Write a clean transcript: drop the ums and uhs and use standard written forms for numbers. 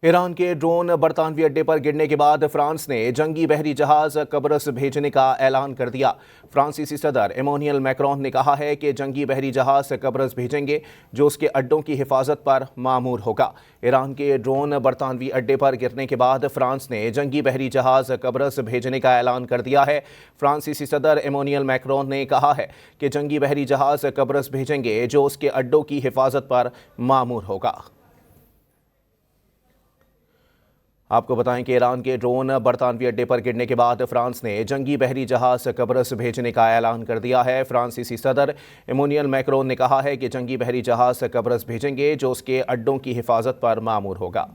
Iran के drone बरतानवी अड्डे पर गिरने के बाद फ्रांस ने जंगी बहरी जहाज कब्रस भेजने का ऐलान कर दिया। फ्रांसीसी सदर इमैनुअल मैक्रोन ने कहा है कि जंगी बहरी जहाज कब्रस भेजेंगे जो उसके अड्डों की हिफाजत पर मामूर होगा। ईरान के ड्रोन बरतानवी अड्डे पर गिरने के बाद फ्रांस ने जंगी बहरी जहाज कब्रस भेजने का ऐलान कर दिया है। फ्रांसीसी सदर इमैनुअल मैक्रोन ने कहा है कि जंगी बहरी जहाज कब्रस भेजेंगे जो उसके अड्डों की हिफाजत पर मामूर होगा। आपको बताएं कि ईरान के ड्रोन बरतानवी अड्डे पर गिरने के बाद फ्रांस ने जंगी बहरी जहाज कब्रस भेजने का ऐलान कर दिया है। फ्रांसीसी सदर इमैनुअल मैक्रोन ने कहा है कि जंगी बहरी जहाज कब्रस भेजेंगे जो उसके अड्डों की हिफाजत पर मामूर होगा।